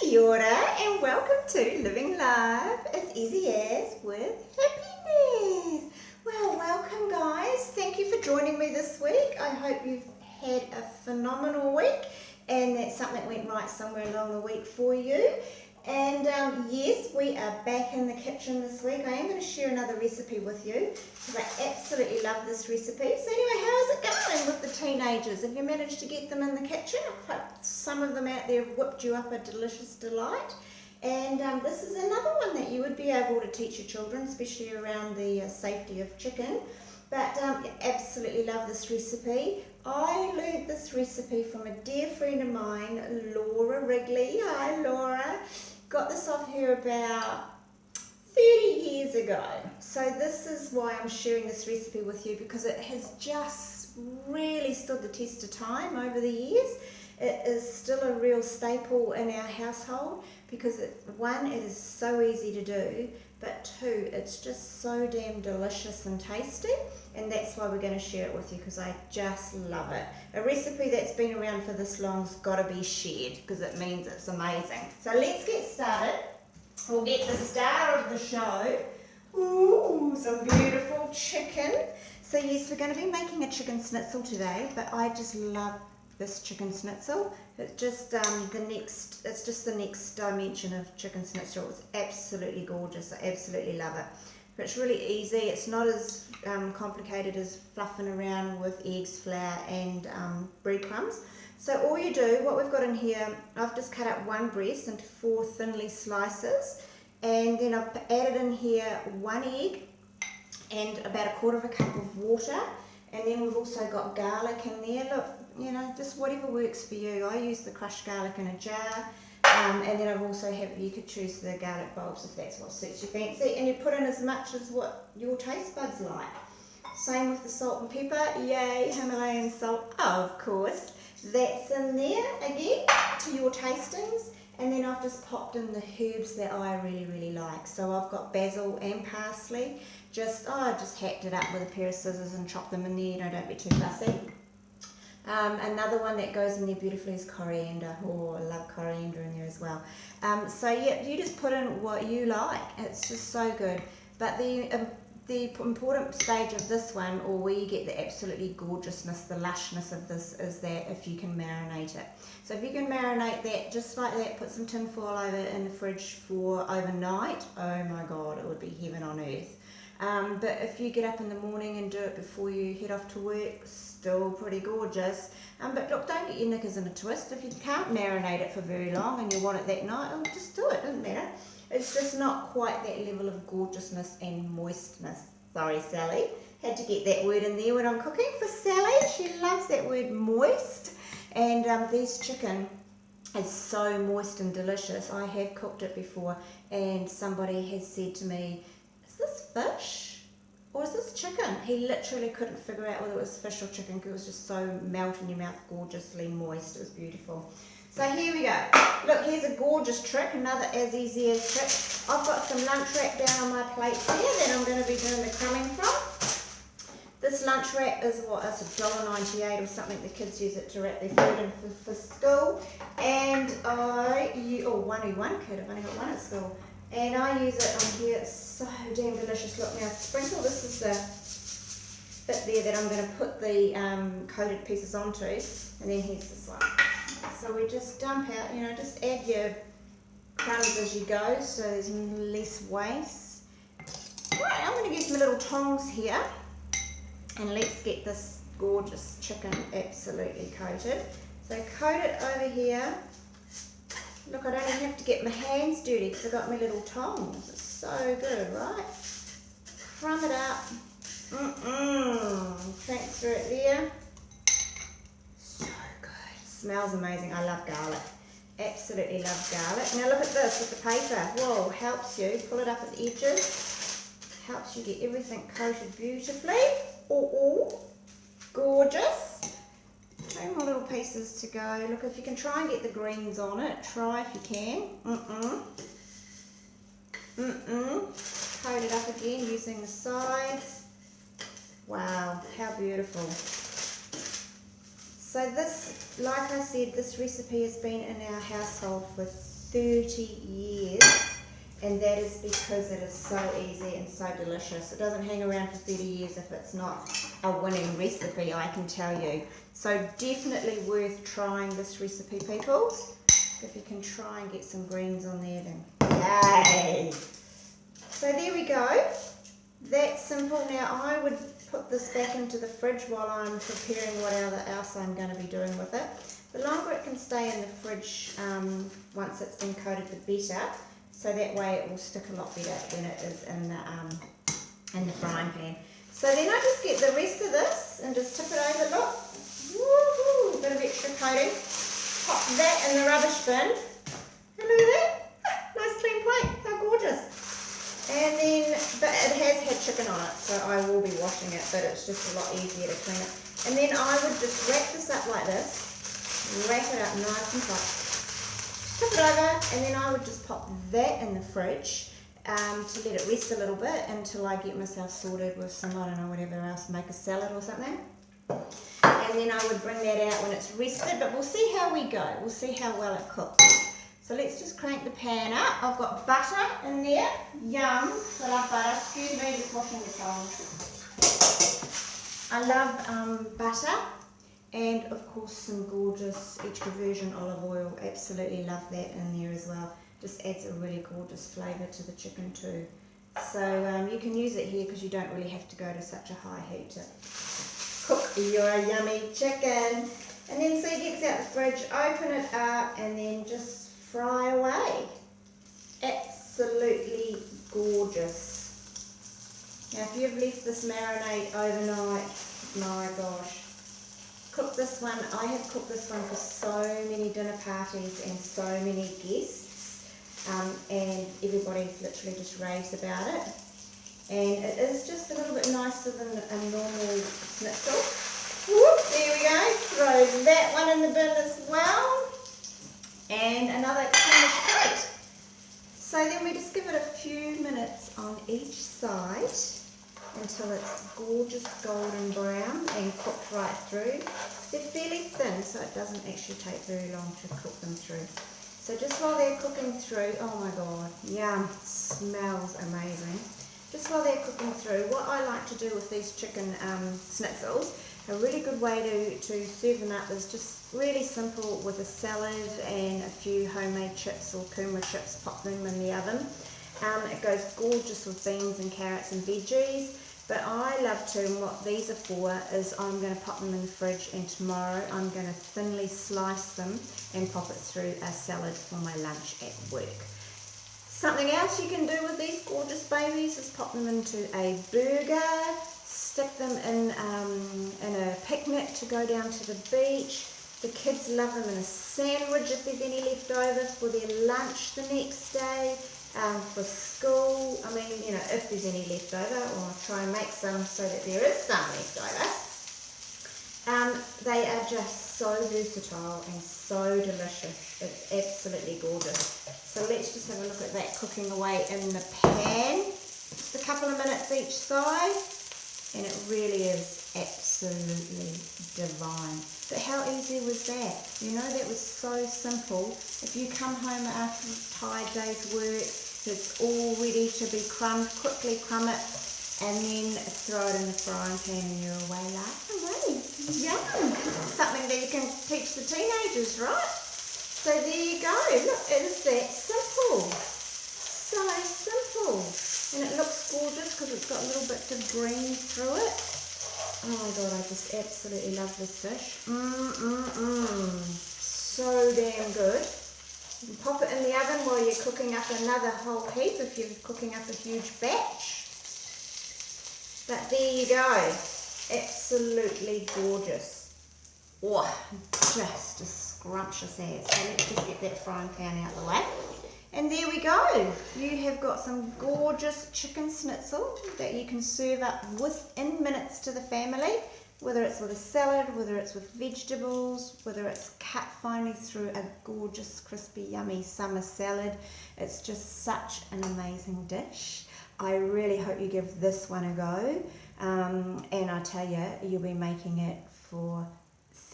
Kia ora and welcome to Living Life as Easy As with Happiness. Well, welcome guys. Thank you for joining me this week. I hope you've had a phenomenal week and that something went right somewhere along the week for you. And yes, we are back in the kitchen this week. I am going to share another recipe with you because I absolutely love this recipe. So anyway, how's it going with the teenagers? Have you managed to get them in the kitchen? I hope some of them out there have whipped you up a delicious delight. And this is another one that you would be able to teach your children, especially around the safety of chicken. But absolutely love this recipe. I learned this recipe from a dear friend of mine, Laura Wrigley. Hi Laura. Got this off her about 30 years ago. So this is why I'm sharing this recipe with you, because it has just really stood the test of time over the years. It is still a real staple in our household because one, it is so easy to do, but two, it's just so damn delicious and tasty, and that's why we're going to share it with you because I just love it. A recipe that's been around for this long's got to be shared because it means it's amazing. So let's get started. We'll get the star of the show. Ooh, some beautiful chicken. So yes, we're going to be making a chicken schnitzel today, but I just love this chicken schnitzel. It's just the next dimension of chicken schnitzel. It's absolutely gorgeous. I absolutely love it. But it's really easy. It's not as complicated as fluffing around with eggs, flour and breadcrumbs. So all you do, what we've got in here, I've just cut up one breast into 4 thinly slices, and then I've added in here 1 egg and about 1/4 cup of water, and then we've also got garlic in there. Look, you know, just whatever works for you. I use the crushed garlic in a jar, and then I've also you could choose the garlic bulbs if that's what suits your fancy, and you put in as much as what your taste buds like. Same with the salt and pepper. Yay, Himalayan salt, of course. That's in there again to your tastings, and then I've just popped in the herbs that I really like. So I've got basil and parsley. I just hacked it up with a pair of scissors and chopped them in there. You know, don't be too fussy. Another one that goes in there beautifully is coriander. Oh, I love coriander in there as well. So yeah, you just put in what you like. It's just so good. But the important stage of this one, or where you get the absolutely gorgeousness, the lushness of this, is that if you can marinate it. So if you can marinate that just like that, put some tin foil over it in the fridge for overnight, oh my god, it would be heaven on earth. But if you get up in the morning and do it before you head off to work, still pretty gorgeous. But look, don't get your knickers in a twist. If you can't marinate it for very long and you want it that night, just do it, doesn't matter. It's just not quite that level of gorgeousness and moistness. Sorry, Sally. Had to get that word in there when I'm cooking for Sally. She loves that word moist. And this chicken is so moist and delicious. I have cooked it before and somebody has said to me, is this fish or is this chicken? He literally couldn't figure out whether it was fish or chicken because it was just so melt in your mouth, gorgeously moist. It was beautiful. So here we go. Look, here's a gorgeous trick, another as easy as trick. I've got some lunch wrap down on my plate here that I'm going to be doing the crumbing from. This lunch wrap is what, it's $1.98 or something. The kids use it to wrap their food in for school. And one kid, I've only got one at school. And I use it on here, it's so damn delicious. Look, now sprinkle, this is the bit there that I'm going to put the coated pieces onto. And then here's this one. So we just dump out, just add your crumbs as you go so there's less waste. Right, I'm going to get some little tongs here and let's get this gorgeous chicken absolutely coated. So coat it over here. Look, I don't even have to get my hands dirty because I've got my little tongs. It's so good, right? Crumb it up. Transfer it there. Smells amazing. I love garlic. Absolutely love garlic. Now look at this with the paper. Whoa, helps you pull it up at the edges. Helps you get everything coated beautifully. Gorgeous. 2 more little pieces to go. Look, if you can try and get the greens on it, try if you can. Coat it up again using the sides. Wow, how beautiful. So this, like I said, this recipe has been in our household for 30 years, and that is because it is so easy and so delicious. It doesn't hang around for 30 years if it's not a winning recipe, I can tell you. So definitely worth trying this recipe, people. If you can try and get some greens on there, then yay! So there we go. That's simple. Now I would put this back into the fridge while I'm preparing what else I'm going to be doing with it. The longer it can stay in the fridge once it's been coated with butter, so that way it will stick a lot better than it is in the frying pan. So then I just get the rest of this and just tip it over, look, woohoo, a bit of extra coating, pop that in the rubbish bin, and look at that, nice clean plate, how gorgeous. And then, but it has had chicken on it, so I will be washing it, but it's just a lot easier to clean it. And then I would just wrap this up like this, wrap it up nice and tight, tip it over, and then I would just pop that in the fridge to let it rest a little bit until I get myself sorted with some, I don't know, whatever else, make a salad or something. And then I would bring that out when it's rested, but we'll see how we go, we'll see how well it cooks. So let's just crank the pan up. I've got butter in there. Yum. I love butter. Excuse me, just washing the tongs. I love butter and of course some gorgeous extra virgin olive oil. Absolutely love that in there as well. Just adds a really gorgeous flavour to the chicken too. So you can use it here because you don't really have to go to such a high heat to cook your yummy chicken. And then so you get this out the fridge, open it up and then just fry away. Absolutely gorgeous. Now if you've left this marinade overnight, my gosh, cook this one. I have cooked this one for so many dinner parties and so many guests, and everybody's literally just raves about it. And it is just a little bit nicer than a normal schnitzel. Whoop, there we go. Throw that one in the bin as well. And another finished plate. So then we just give it a few minutes on each side until it's gorgeous golden brown and cooked right through. They're fairly thin, so it doesn't actually take very long to cook them through. So just while they're cooking through, oh my god, yum, smells amazing. Just while they're cooking through, what I like to do with these chicken schnitzels, a really good way to serve them up is just really simple with a salad and a few homemade chips or kurma chips, pop them in the oven. It goes gorgeous with beans and carrots and veggies, but I love to, and what these are for is I'm going to pop them in the fridge and tomorrow I'm going to thinly slice them and pop it through a salad for my lunch at work. Something else you can do with these gorgeous babies is pop them into a burger, stick them in a picnic to go down to the beach. The kids love them in a sandwich if there's any left over for their lunch the next day, for school. I mean, you know, if there's any left over, or I'll try and make some so that there is some left over. They are just so versatile and so delicious. It's absolutely gorgeous. So let's just have a look at that cooking away in the pan. Just a couple of minutes each side. And it really is absolutely divine. But how easy was that? You know, that was so simple. If you come home after a tired day's work, it's all ready to be crumbed, quickly crumb it, and then throw it in the frying pan and you're away laughing away. Yum! Something that you can teach the teenagers, right? So there you go. Look, it is that simple. So simple. And it looks gorgeous because it's got little bits of green through it. Oh my god, I just absolutely love this dish. So damn good. You can pop it in the oven while you're cooking up another whole heap if you're cooking up a huge batch. But there you go. Absolutely gorgeous. Oh, just a scrumptious as. So let's just get that frying pan out of the way. And there we go. You have got some gorgeous chicken schnitzel that you can serve up within minutes to the family, whether it's with a salad, whether it's with vegetables, whether it's cut finely through a gorgeous, crispy, yummy summer salad. It's just such an amazing dish. I really hope you give this one a go. And I tell you, you'll be making it for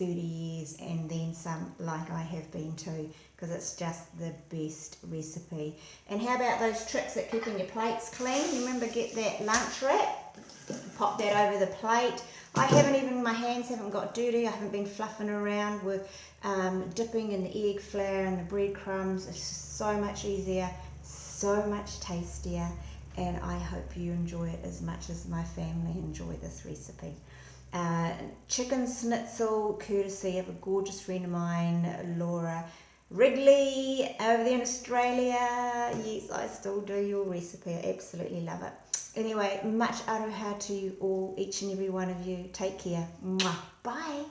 30 years and then some, like I have been too, because it's just the best recipe. And how about those tricks at keeping your plates clean? Remember, get that lunch wrap, pop that over the plate. I haven't even, my hands haven't got dirty. I haven't been fluffing around with dipping in the egg flour and the breadcrumbs. It's just so much easier, so much tastier, and I hope you enjoy it as much as my family enjoy this recipe. Chicken schnitzel, courtesy of a gorgeous friend of mine, Laura Wrigley, over there in Australia. Yes, I still do your recipe. I absolutely love it. Anyway, much aroha to you all, each and every one of you. Take care. Mwah. Bye.